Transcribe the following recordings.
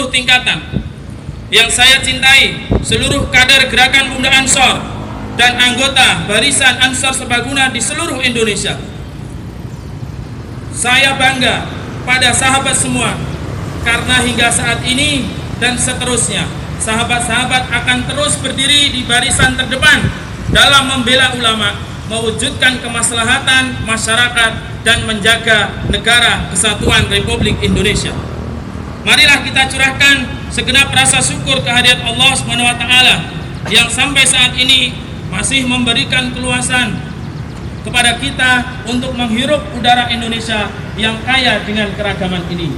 tingkatan yang saya cintai, seluruh kader Gerakan Pemuda Ansor dan anggota Barisan Ansor Serbaguna di seluruh Indonesia. Saya bangga pada sahabat semua karena hingga saat ini dan seterusnya sahabat-sahabat akan terus berdiri di barisan terdepan dalam membela ulama, mewujudkan kemaslahatan masyarakat dan menjaga negara kesatuan Republik Indonesia. Marilah kita curahkan segenap rasa syukur kehadirat Allah SWT yang sampai saat ini masih memberikan keluasan kepada kita untuk menghirup udara Indonesia yang kaya dengan keragaman ini.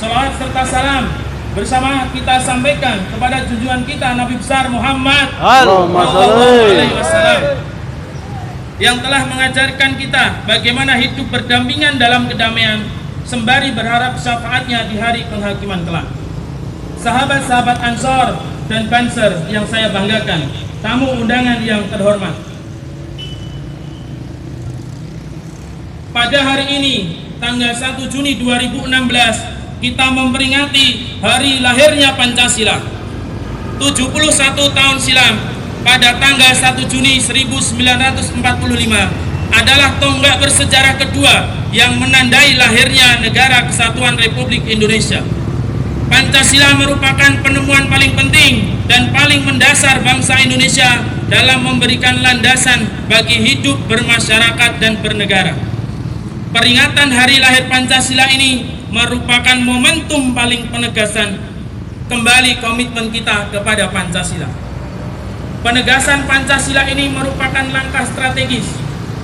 Salawat serta salam bersama kita sampaikan kepada junjungan kita Nabi besar Muhammad SAW yang telah mengajarkan kita bagaimana hidup berdampingan dalam kedamaian sembari berharap syafaatnya di hari penghakiman kelak. Sahabat-sahabat Ansor dan Banser yang saya banggakan, tamu undangan yang terhormat, pada hari ini tanggal 1 Juni 2016 kita memperingati hari lahirnya Pancasila. 71 tahun silam pada tanggal 1 Juni 1945 adalah tonggak bersejarah kedua yang menandai lahirnya negara kesatuan Republik Indonesia. Pancasila merupakan penemuan paling penting dan paling mendasar bangsa Indonesia dalam memberikan landasan bagi hidup bermasyarakat dan bernegara. Peringatan hari lahir Pancasila ini merupakan momentum paling penegasan kembali komitmen kita kepada Pancasila. Penegasan Pancasila ini merupakan langkah strategis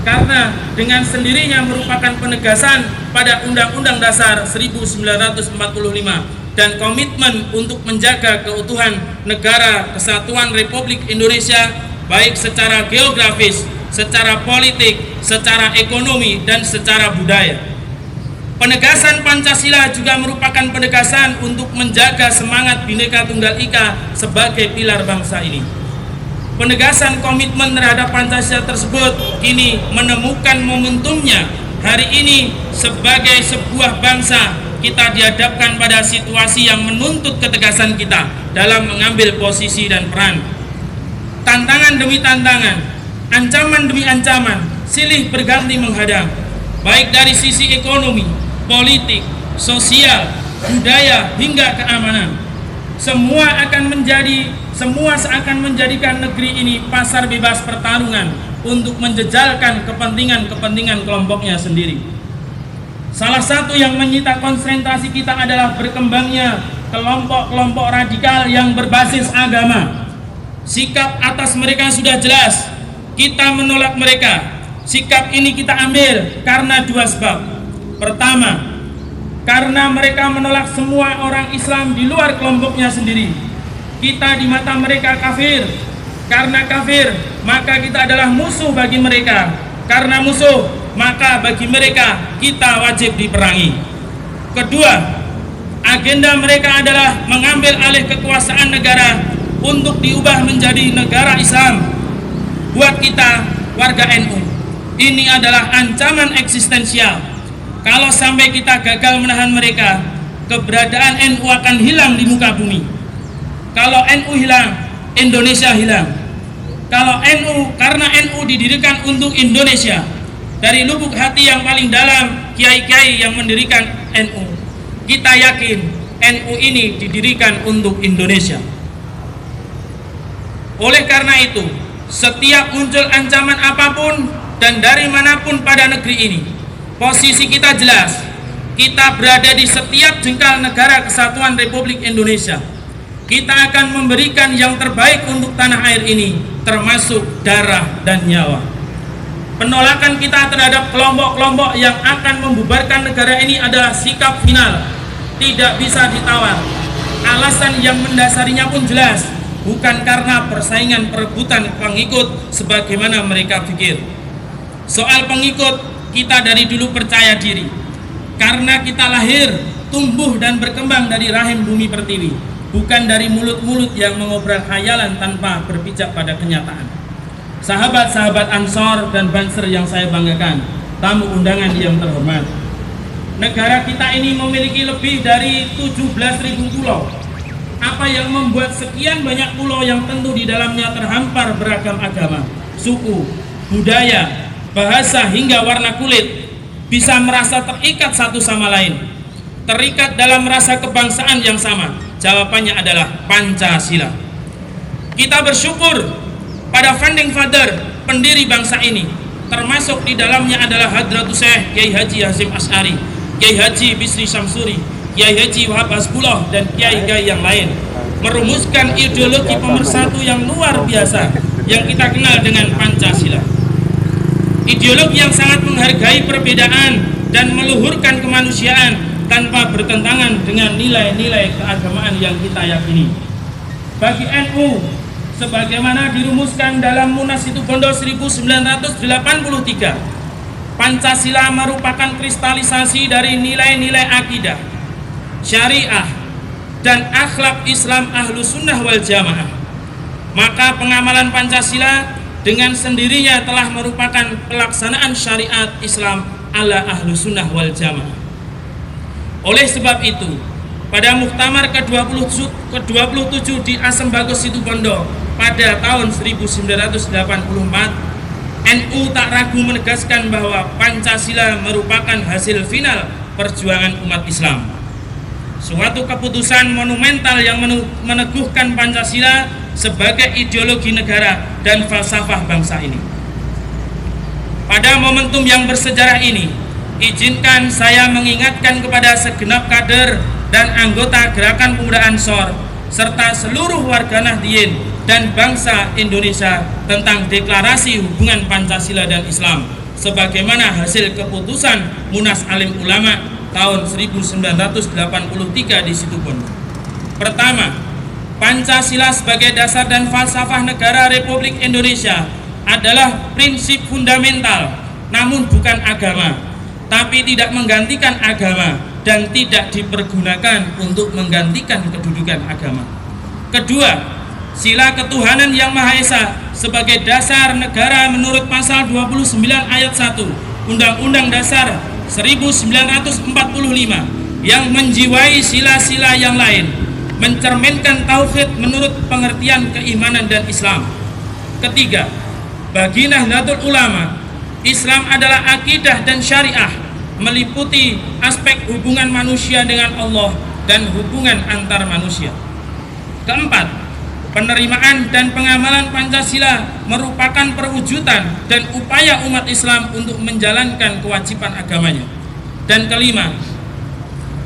karena dengan sendirinya merupakan penegasan pada Undang-Undang Dasar 1945 dan komitmen untuk menjaga keutuhan negara kesatuan Republik Indonesia baik secara geografis, secara politik, secara ekonomi, dan secara budaya. Penegasan Pancasila juga merupakan penegasan untuk menjaga semangat Bhinneka Tunggal Ika sebagai pilar bangsa ini. Penegasan komitmen terhadap Pancasila tersebut kini menemukan momentumnya. Hari ini sebagai sebuah bangsa kita dihadapkan pada situasi yang menuntut ketegasan kita dalam mengambil posisi dan peran. Tantangan demi tantangan, ancaman demi ancaman, silih berganti menghadang, baik dari sisi ekonomi, politik, sosial, budaya, hingga keamanan. Semua seakan menjadikan negeri ini pasar bebas pertarungan untuk menjejalkan kepentingan kelompoknya sendiri. Salah satu yang menyita konsentrasi kita adalah berkembangnya kelompok-kelompok radikal yang berbasis agama. Sikap atas mereka sudah jelas, kita menolak mereka. Sikap ini kita ambil karena dua sebab. Pertama, karena mereka menolak semua orang Islam di luar kelompoknya sendiri. Kita di mata mereka kafir. Karena kafir, maka kita adalah musuh bagi mereka. Karena musuh, maka bagi mereka kita wajib diperangi. Kedua, agenda mereka adalah mengambil alih kekuasaan negara untuk diubah menjadi negara Islam. Buat kita, warga NU, ini adalah ancaman eksistensial. Kalau sampai kita gagal menahan mereka, keberadaan NU akan hilang di muka bumi. Kalau NU hilang, Indonesia hilang. Kalau karena NU didirikan untuk Indonesia, dari lubuk hati yang paling dalam kiai-kiai yang mendirikan NU, kita yakin NU ini didirikan untuk Indonesia. Oleh karena itu, setiap muncul ancaman apapun dan dari manapun pada negeri ini, posisi kita jelas. Kita berada di setiap jengkal negara kesatuan Republik Indonesia. Kita akan memberikan yang terbaik untuk tanah air ini, termasuk darah dan nyawa. Penolakan kita terhadap kelompok-kelompok yang akan membubarkan negara ini adalah sikap final, tidak bisa ditawar. Alasan yang mendasarinya pun jelas, bukan karena persaingan perebutan pengikut sebagaimana mereka pikir. Soal pengikut, kita dari dulu percaya diri, karena kita lahir, tumbuh dan berkembang dari rahim bumi pertiwi, bukan dari mulut-mulut yang mengobrol khayalan tanpa berpijak pada kenyataan. Sahabat-sahabat Ansor dan Banser yang saya banggakan, tamu undangan yang terhormat, negara kita ini memiliki lebih dari 17.000 pulau. Apa yang membuat sekian banyak pulau yang tentu di dalamnya terhampar beragam agama, suku, budaya, bahasa hingga warna kulit bisa merasa terikat satu sama lain, terikat dalam rasa kebangsaan yang sama? Jawabannya adalah Pancasila. Kita bersyukur pada founding father, pendiri bangsa ini, termasuk di dalamnya adalah Hadratus Syekh Kiai Haji Hasyim Asy'ari, Kiai Haji Bisri Syamsuri, Kiai Haji Wahab Hasbullah, dan kiai-kiai yang lain, merumuskan ideologi pemersatu yang luar biasa yang kita kenal dengan Pancasila. Ideologi yang sangat menghargai perbedaan dan meluhurkan kemanusiaan tanpa bertentangan dengan nilai-nilai keagamaan yang kita yakini. Bagi NU, sebagaimana dirumuskan dalam Munas Situbondo 1983, Pancasila merupakan kristalisasi dari nilai-nilai akidah, syariah, dan akhlak Islam Ahlus Sunnah wal Jamaah. Maka pengamalan Pancasila dengan sendirinya telah merupakan pelaksanaan syariat Islam ala Ahlus Sunnah wal Jamaah. Oleh sebab itu, pada Muktamar ke-27 di Asem Bagus Situbondo pada tahun 1984, NU tak ragu menegaskan bahwa Pancasila merupakan hasil final perjuangan umat Islam. Suatu keputusan monumental yang meneguhkan Pancasila sebagai ideologi negara dan falsafah bangsa ini. Pada momentum yang bersejarah ini, izinkan saya mengingatkan kepada segenap kader dan anggota Gerakan Pemuda Ansor serta seluruh warga Nahdliyin dan bangsa Indonesia tentang deklarasi hubungan Pancasila dan Islam sebagaimana hasil keputusan Munas Alim Ulama tahun 1983 di Situbondo. Pertama, Pancasila sebagai dasar dan falsafah negara Republik Indonesia adalah prinsip fundamental, namun bukan agama, tapi tidak menggantikan agama dan tidak dipergunakan untuk menggantikan kedudukan agama. Kedua, sila ketuhanan yang Maha Esa sebagai dasar negara menurut pasal 29 ayat 1 Undang-Undang Dasar 1945 yang menjiwai sila-sila yang lain, mencerminkan tauhid menurut pengertian keimanan dan Islam. Ketiga, bagi Nahdlatul Ulama, Islam adalah akidah dan syariah, meliputi aspek hubungan manusia dengan Allah dan hubungan antar manusia. Keempat, penerimaan dan pengamalan Pancasila merupakan perwujudan dan upaya umat Islam untuk menjalankan kewajiban agamanya. Dan kelima,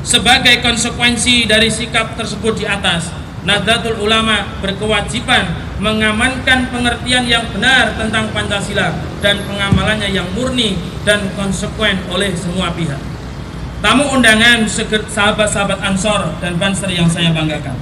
sebagai konsekuensi dari sikap tersebut di atas, Nahdlatul Ulama berkewajiban mengamankan pengertian yang benar tentang Pancasila dan pengamalannya yang murni dan konsekuen oleh semua pihak. Tamu undangan, sahabat-sahabat Ansor dan Banser yang saya banggakan.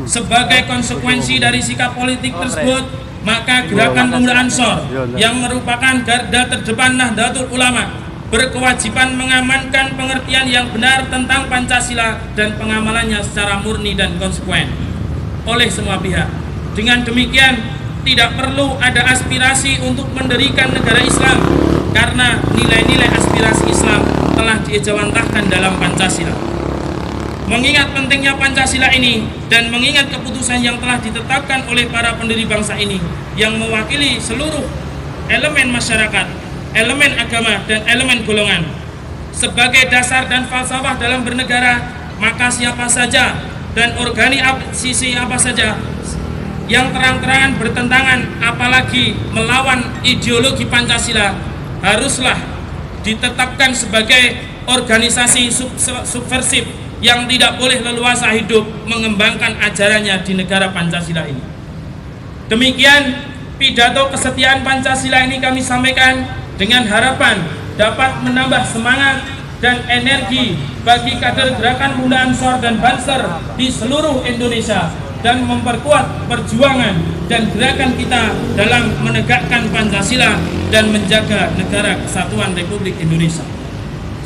Sebagai konsekuensi dari sikap politik tersebut, maka Gerakan Pemuda Ansor yang merupakan garda terdepan Nahdlatul Ulama berkewajiban mengamankan pengertian yang benar tentang Pancasila dan pengamalannya secara murni dan konsekuen oleh semua pihak. Dengan demikian, tidak perlu ada aspirasi untuk mendirikan negara Islam karena nilai-nilai aspirasi Islam telah diejawantahkan dalam Pancasila. Mengingat pentingnya Pancasila ini dan mengingat keputusan yang telah ditetapkan oleh para pendiri bangsa ini yang mewakili seluruh elemen masyarakat, elemen agama, dan elemen golongan sebagai dasar dan falsafah dalam bernegara, maka siapa saja dan organisasi apa saja yang terang-terangan bertentangan apalagi melawan ideologi Pancasila haruslah ditetapkan sebagai organisasi subversif yang tidak boleh leluasa hidup mengembangkan ajarannya di negara Pancasila ini. Demikian pidato kesetiaan Pancasila ini kami sampaikan dengan harapan dapat menambah semangat dan energi bagi kader Gerakan Pemuda Ansor dan Banser di seluruh Indonesia dan memperkuat perjuangan dan gerakan kita dalam menegakkan Pancasila dan menjaga negara kesatuan Republik Indonesia.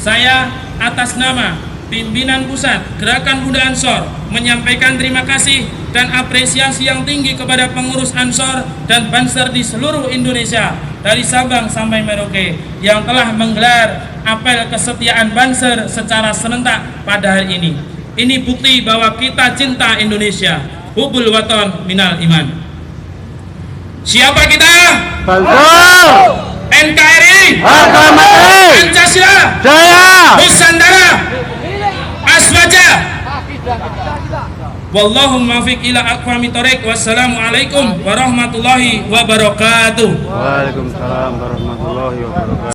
Saya atas nama pimpinan pusat Gerakan Pemuda Ansor menyampaikan terima kasih dan apresiasi yang tinggi kepada pengurus Ansor dan Banser di seluruh Indonesia dari Sabang sampai Merauke yang telah menggelar apel kesetiaan Banser secara serentak pada hari ini. Ini bukti bahwa kita cinta Indonesia. Hubul waton minal iman. Siapa kita? Banser, NKRI, harga mati, Pancasila, jaya, Nusantara, Aswaja. Wallahu muwaffiq ila aqwamit thoriq. Wassalamualaikum warahmatullahi wabarakatuh. Waalaikumsalam warahmatullahi wabarakatuh.